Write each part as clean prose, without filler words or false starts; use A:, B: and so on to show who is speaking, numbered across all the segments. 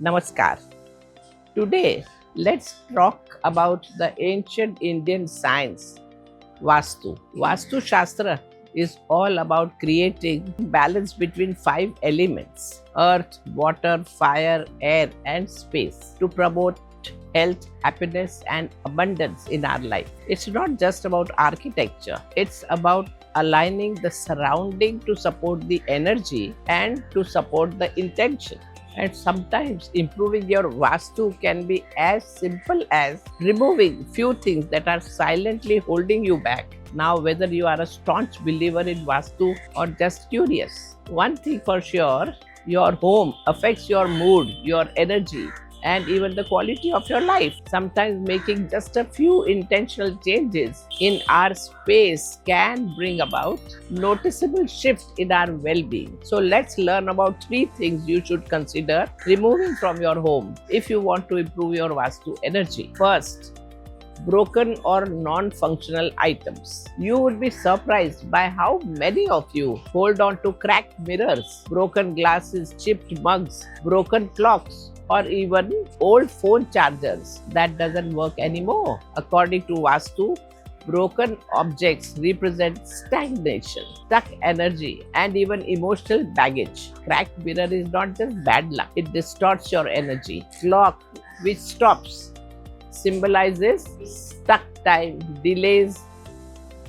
A: Namaskar. Today, let's talk about the ancient Indian science, Vastu. Vastu Shastra is all about creating balance between five elements: earth, water, fire, air, and space to promote health, happiness, and abundance in our life. It's not just about architecture, it's about aligning the surrounding to support the energy and to support the intention. And sometimes improving your Vastu can be as simple as removing few things that are silently holding you back. Now, whether you are a staunch believer in Vastu or just curious, one thing for sure, your home affects your mood, your energy, and even the quality of your life. Sometimes making just a few intentional changes in our space can bring about noticeable shift in our well-being. So let's learn about three things you should consider removing from your home if you want to improve your Vastu energy. First, broken or non-functional items. You would be surprised by how many of you hold on to cracked mirrors, broken glasses, chipped mugs, broken clocks, or even old phone chargers that doesn't work anymore. According to Vastu, broken objects represent stagnation, stuck energy, and even emotional baggage. Cracked mirror is not just bad luck, it distorts your energy. Clock, which stops, symbolizes stuck time, delays,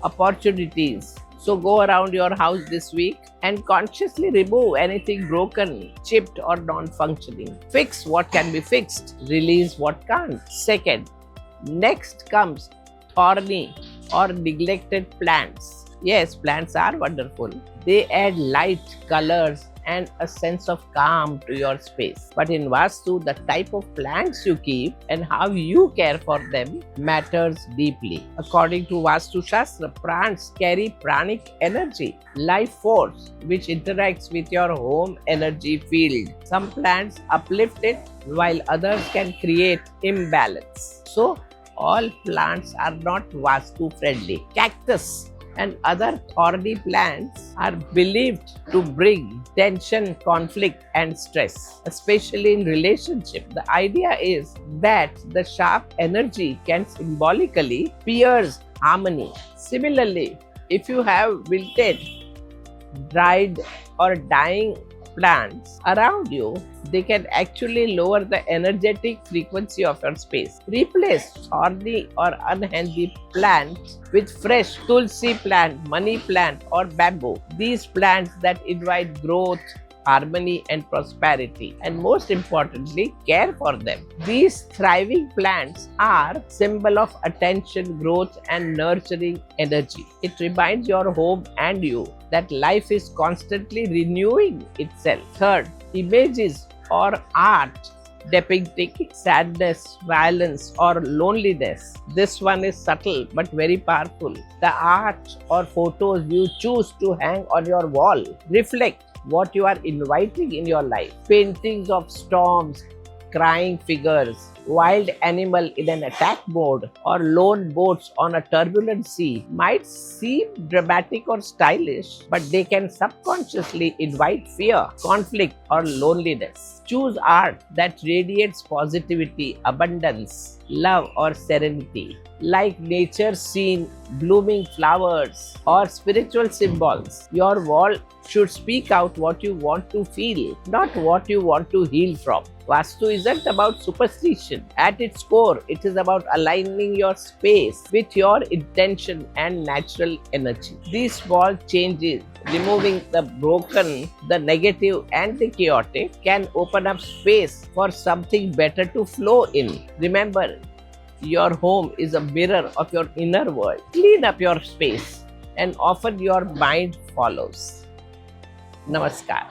A: opportunities. So go around your house this week and consciously remove anything broken, chipped, or non-functioning. Fix what can be fixed, release what can't. Second, next comes thorny or neglected plants. Yes, plants are wonderful. They add light, colors, and a sense of calm to your space. But in Vastu, the type of plants you keep and how you care for them matters deeply. According to Vastu Shastra, plants carry pranic energy, life force, which interacts with your home energy field. Some plants uplift it, while others can create imbalance. So, all plants are not Vastu friendly. Cactus and other thorny plants are believed to bring tension, conflict, and stress, especially in relationship. The idea is that the sharp energy can symbolically pierce harmony. Similarly, if you have wilted, dried, or dying plants around you, they can actually lower the energetic frequency of your space. Replace thorny or unhealthy plants with fresh tulsi plant, money plant, or bamboo. These plants that invite growth, harmony, and prosperity, and most importantly, care for them. These thriving plants are symbol of attention, growth, and nurturing energy. It reminds your home and you that life is constantly renewing itself. Third, images or art depicting sadness, violence, or loneliness. This one is subtle but very powerful. The art or photos you choose to hang on your wall reflect what you are inviting in your life. Paintings of storms, crying figures, wild animal in an attack mode, or lone boats on a turbulent sea might seem dramatic or stylish, but they can subconsciously invite fear, conflict, or loneliness. Choose art that radiates positivity, abundance, love, or serenity, like nature scene, blooming flowers, or spiritual symbols. Your wall should speak out what you want to feel, not what you want to heal from. Vastu isn't about superstition. At its core, it is about aligning your space with your intention and natural energy. These small changes, removing the broken, the negative, and the chaotic, can open up space for something better to flow in. Remember, your home is a mirror of your inner world. Clean up your space, and often your mind follows. Namaskar.